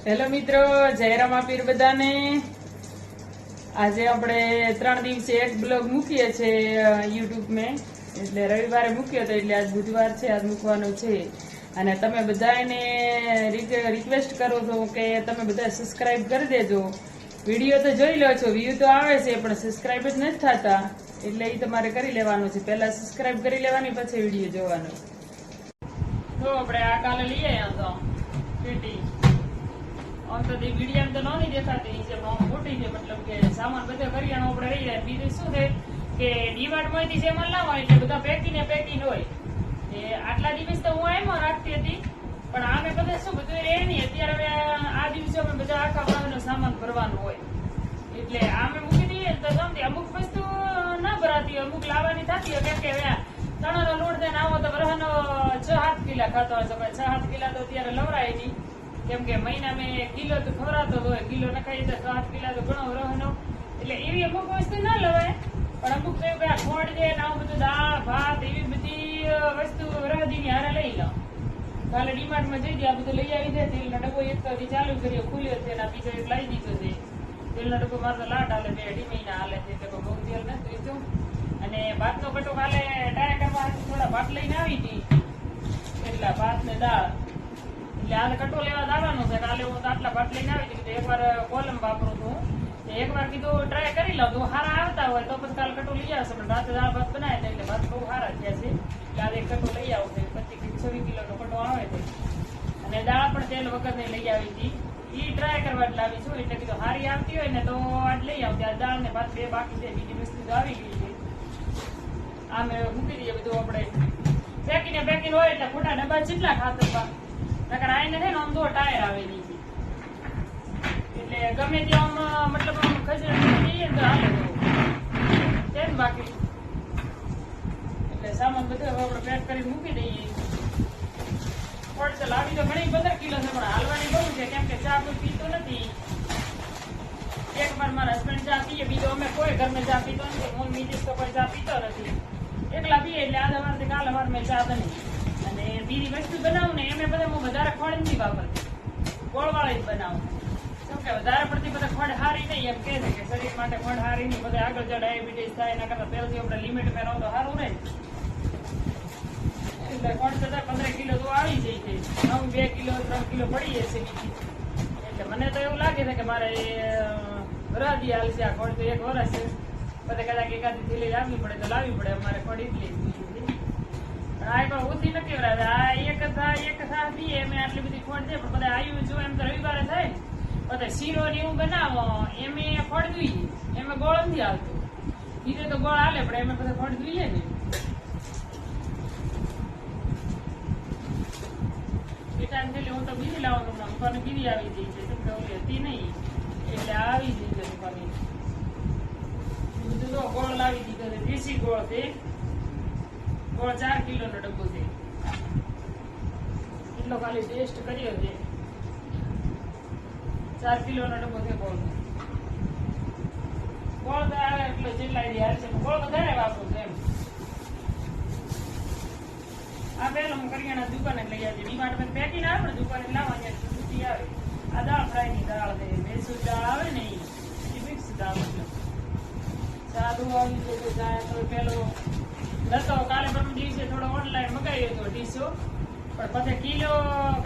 Hello મિત્રો, જય રામાપીર બધાને। આજે આપણે 3 દિવસે એક બ્લોગ મૂકીએ છે યુટ્યુબ में। એટલે રવિવારે મૂક્યો તો એટલે આજ બુધવાર છે, આજ મૂકવાનો છે। અને તમે બધાને રિક્વેસ્ટ કરો છો કે તમે બધા સબસ્ક્રાઇબ કરી દેજો। વિડીયો તો જોઈ લો છો, વ્યૂ તો આવે છે પણ સબસ્ક્રાઇબ જ નથી થતા, એટલે એ તમારે કરી લેવાનું છે। પહેલા સબસ્ક્રાઇબ કરી લેવાની, પછી વિડીયો જોવાનો। તો આપણે આ કાલે લઈ આવ્યા તો પેટી। આમ તો વિડીયો તો નહોતી દેખાતી છે, પણ મોટી છે, મતલબ કે સામાન બધો કરિયાણો આપણે લઈ જાય। બીજું શું છે કે ડીમાર્ટ માંથી સામાન લાવવા એટલે બધા પેકિંગ હોય। આટલા દિવસ તો હું એમાં રાખતી હતી, પણ આમે બધા શું બધું રહે નહીં। અત્યારે હવે આ દિવસે અમે બધા આખા ભાવનો સામાન ભરવાનું હોય, એટલે આમે મૂકી દઈએ તો સમજે અમુક વસ્તુ ના ભરાતી, અમુક લાવવાની થતી હોય। કેમ કે ચણાનો લોટ થઈને આવો તો વરહનો 6-7 કિલા ખાતો હોય છે, 6-7 કિલા તો અત્યારે લવરાય નહીં। કેમ કે મહિના મેં કિલો તો ખવડાતો હોય, કિલો ન ખાઈ તો 7 કિલા તો ઘણો રહનો, એટલે એવી અમુક વસ્તુ ના લવાય। પણ અમુક તો એવું ખોડ છે ને આવું બધું દાળ ભાત એવી બધી વસ્તુ રહદીની હારે લઈ લો। કાલે ડીમાર્ટ માં જઈ ગયા, બધું લઈ આવી છે। તેલનો ડબ્બો એક તો ચાલુ કર્યો, ખુલ્યો છે, અને બીજો એક લાવી દીધો છે। તેલનો ડબ્બો મારે તો લાટ હાલે છે, 2 મહિના હાલે છે, એટલે બહુ તેલ નથી લીધું। અને ભાતનો કટો કાલે ટાયા કરવા થોડા ભાત લઈને આવી હતી, એટલા ભાત ને દાળ, એટલે આને કટો લેવા જવાનો છે। કાલે હું આટલા ભાત લઈને આવી હતી, એકવાર કોલમ વાપરું છું, એકવાર કીધું ટ્રાય કરી લઉં, તો સારા આવતા હોય તો પછી કાલે કટો લઈ આવશે। પણ રાતે દાળ ભાત બનાવે છે એટલે ભાત બહુ સારા થયા છે, એટલે આજે એક કટો લઈ આવું છે। 25-26 કિલોનો કટો આવે છે, અને દાળ પણ તેલ વગરની લઈ આવી હતી, એ ટ્રાય કરવા જ લાવી છું। એટલે કીધું સારી આવતી હોય ને તો આજ લઈ આવતી। આ દાળ ને ભાત 2 બાકી છે, બીજી વસ્તુ તો આવી ગઈ છે। આમે મૂકી દઈએ બધું આપણે પેકિંગ હોય, એટલે ખોટા ડબ્બા જેટલા ખાતર નકર આઈને છે ને આમ 2 ટાયર આવે નહીં, એટલે ગમે ત્યાં આમ મતલબ આમ ખસેડી જઈએ તો હાલે છે ને બાકી। એટલે સામાન બધો આપણે પેક કરી મૂકી દઈએ। લાવી તો ઘણી 15 કિલો છે, પણ હાલવાની બહુ છે, કેમ કે ચા કોઈ પીતો નથી। એક વાર મારા હસબન્ડ ચા પીએ, બીજો અમે કોઈ ઘરમાં ચા પીતો નથી, હું નીતિશ તો કોઈ ચા પીતો નથી, એકલા પીએ। એટલે આ સવારથી કાલ સવાર મેં ચા બની, અને બીજી વસ્તુ બનાવું ને એમે બધા હું વધારે ખોડ નથી વાપરતી, ગોળવાળી જ બનાવું। કેમ કે વધારે પડતી બધા ખોડ હારી નહીં, એમ કે છે કે શરીર માટે ખોડ હારી નહીં, બધા આગળ જો ડાયાબિટીસ થાય એના કરતા પહેલથી આપણે લિમિટમાં રહો તો સારું રહે। એટલે ખોડ થતા 15 કિલો તો આવી જાય છે, 2 કિલો 3 કિલો પડી જશે બીજી। એટલે મને તો એવું લાગે છે કે મારે વરાદી હાલશે આ ખોડ તો 1 વર્ષ છે, બધા કદાચ એકાદી થેલી લાવવી પડે તો લાવવી પડે, અમારે ખોડ એટલી આ કોઈ ઓછી નથી વરાવે। આ એક થા દઈએ મેં આટલી બધી ખોડ છે, પણ બધા આવ્યું જો એમ તો રવિવારે થાય બધા શીરો ને એવું બનાવો એમ ખોડ જોઈએ, એમાં ગોળ નથી આવતું, બીજે તો ગોળ હાલે પણ એમાં બધા ખોડ જોઈએ ને। એ ટાઈમ થયેલી હું તો બીજી લાવવાનું ના, દુકાને બીજી આવી જઈ છે, તમને ઓલી હતી નહીં એટલે આવી જઈ છે દુકાને। બધું તો ગોળ લાવી દીધો છે, દેશી ગોળ છે, ગોળ 4 કિલોનો ડબ્બો છે, એટલો ખાલી ટેસ્ટ કર્યો છે। 4 કિલોનો ડબ્બો છે ગોળ તો એટલો જેટલા હાલ છે, ગોળ વધારે વાપરું છું એમ। આ પેલો હું કરિયાણા દુકાને લઈ આવી, ડીમાર્ટ પેકિંગ આવે ને દુકાને લાવવાની છૂટી આવે। આ દાળ ફ્રાયની દાળ છે, બેસુર દાળ આવે ને એ મિક્સ દાળ, મતલબ સાદું આવી છે જાય તો પેલો નતો કાલે પરમ દિવસે થોડો ઓનલાઈન મગાવ્યો હતો ડીશો, પણ પછી કિલો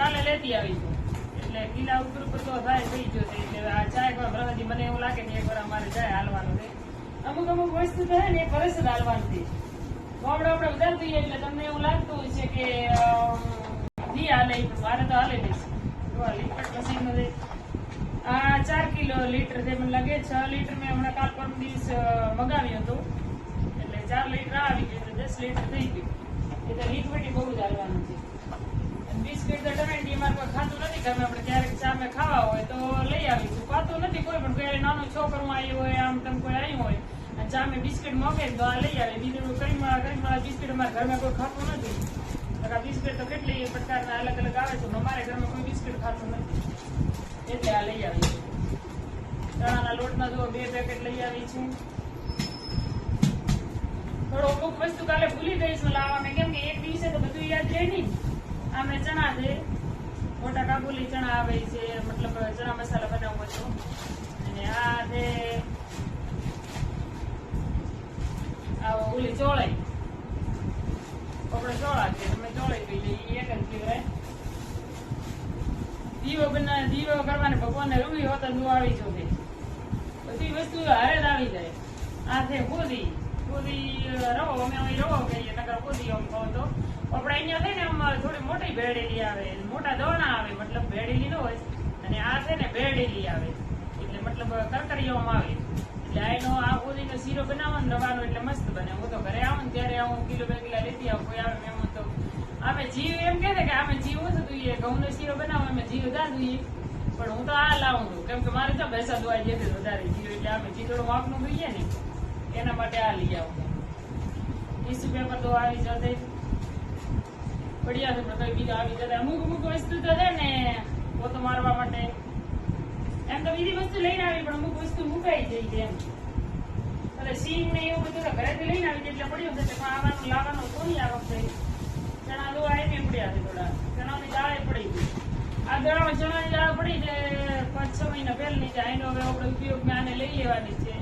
કાલે લેતી આવી છું, એટલે કિલા ઉપર તો થાય થઈ ગયો છે। એટલે આ ચાય પર ભરવાથી મને એવું લાગે કે એકવાર અમારે ચાય હાલવાનું છે। અમુક વસ્તુ તો છે ને 1 વર્ષ જ હાલવાનું છે, આપણે વધારે જોઈએ એટલે તમને એવું લાગતું હોય છે કે દી હાલે, પણ મારે તો હાલે નહીં। લીટર મશીન છે, આ 4 કિલો લીટર છે, મને લાગે 6 લીટર મેં હમણાં કાલ પરમ દિવસ મગાવ્યું હતું, એટલે 4 લીટર આવી ગયું, 10 લીટર થઈ ગયું। એટલે લિક્વિડ બહુ જ હાલવાનું છે। બિસ્કિટ તો ટમેટી મારે કોઈ ખાતું નથી, ઘરમાં આપણે ક્યારેક ચા મેં ખાવા હોય તો લઈ આવીશું, ખાતું નથી કોઈ, પણ કોઈ નાનું છોકરું આવ્યું હોય, આમ તેમ કોઈ આવ્યું હોય અને ચા મેં બિસ્કિટ મોકે તો આ લઈ આવે। બીજું કરીમાળા બિસ્કિટ અમારા ઘરમાં કોઈ ખાતું નથી, બિસ્કિટ તો કેટલી પ્રકારના અલગ અલગ આવે છે, અમારે ઘરમાં કોઈ બિસ્કિટ ખાતું નથી, એટલે આ લઈ આવી છે। ચણાના લોટના જો 2 પેકેટ લઈ આવી છું। થોડો અમુક વસ્તુ કાલે ભૂલી ગઈશું લાવવા, કેમ કે એક દિવસે તો બધું યાદ રહે નહીં। આમે ચણા છે, મોટા કાબુલી ચણા આવે છે, મતલબ ચણા મસાલા બનાવવો હતો. અને આ છે ઓલી ચોળાઈ, આપણે ચોળા છે, તમે ચોળાઈ કહી દઈએ, એક જ કહેવાય. દીવો કરવાને ભગવાનને રૂવી હોત તો આવી જોકે બધી વસ્તુ હારે જ આવી જાય. આ છે ગોદી રવો, અમે અહીં રવો કહીએ, નકર ગોદી આમ કહો તો. આપણે અહીંયા છે ને આમ થોડી મોટી ભેળેલી આવે, મોટા દોણા આવે, મતલબ ભેળેલી ન હોય. અને આ છે ને ભેળેલી આવે, એટલે મતલબ કરકરીઓમાં આવે. એટલે એનો આ ગોદીનો શીરો બનાવવાનો રવાનો એટલે મસ્ત બને. હું તો ઘરે આવું ને ત્યારે હું કિલો 2 કિલો લેતી આવું. કોઈ આવે મહેમાન તો અમે જીવ એમ કહે કે અમે જીવ ઓછું જોઈએ, ઘઉંનો શીરો બનાવો અમે જીવ વધારે જોઈએ, પણ હું તો આ લાવું છું કેમ કે મારે તો ભેંસા દોવા જે વધારે જીવ, એટલે અમે જી થોડું માપનું જોઈએ ને એના માટે આ લઈ આવું. ટીશ્યુ પેપર તો આવી જશે, પડ્યા છે પણ કઈ બીજું આવી જતા. અમુક વસ્તુ તો છે ને પોતો મારવા માટે એમ તો બીજી વસ્તુ લઈને આવી, પણ અમુક વસ્તુ મુકાઈ જાય છે એમ. એટલે સીંગ ને એવું બધું તો ઘરેથી લઈને આવી જાય એટલે પડ્યું છે, પણ આવવાનું લાવવાનું થોડી આ વખતે. ચણા દોવા એને પડ્યા છે થોડા, ચણાની દાળે પડી ગઈ. આ દળામાં ચણાની દાળ પડી છે 5-6 મહિના પહેલાની છે. એનો હવે આપણે ઉપયોગમાં આને લઈ લેવાની છે,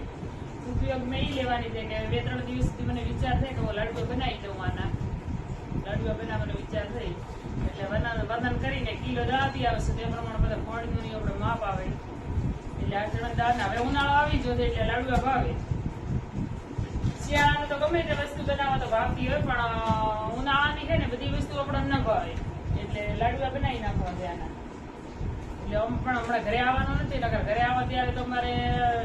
ઉપયોગમાં એ લેવાની છે કે 2-3 દિવસ સુધી મને વિચાર થાય કે હું લાડવા બનાવી દઉં. આના લાડવા બનાવવાનો વિચાર થઈ એટલે વજન કરીને કિલો દાળથી આવશે તે પ્રમાણે બધા પાણીનું આપણે માપ આવે. એટલે આ ચણા દાળ હવે ઉનાળો આવી જશે એટલે લાડવા ભાવે. શિયાળામાં તો ગમે તે વસ્તુ બનાવવા તો ભાવતી હોય, પણ ઉનાળાની છે ને બધી વસ્તુ આપણને ન ભાવે એટલે લાડવા બનાવી નાખવા છે આના. એટલે આમ પણ હમણાં ઘરે આવવાનું નથી, નકર ઘરે આવવા ત્યારે તો મારે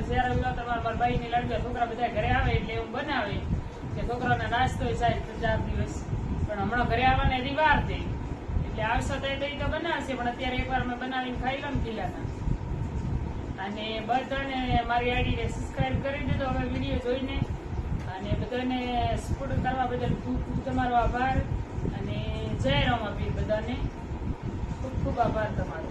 શિયાળા વિવાહ મારા ભાઈ ની લાડવા છોકરા બધા ઘરે આવે એટલે એવું બનાવે કે છોકરાને નાસ્તો સાહેબ 4 દિવસ. પણ હમણાં ઘરે આવવાને એની વાર થઈ એટલે આવશે તો તો બનાવશે, પણ અત્યારે એકવાર મેં બનાવીને ખાઈ લઉં કિલ્લાના. અને બધાને મારી આઈડીને સબસ્ક્રાઈબ કરી દીધો હવે વિડીયો જોઈને, અને બધાને સપોર્ટ કરવા બદલ ખૂબ ખૂબ તમારો આભાર. અને જય રામાપીર, બધાને ખૂબ ખૂબ આભાર તમારો.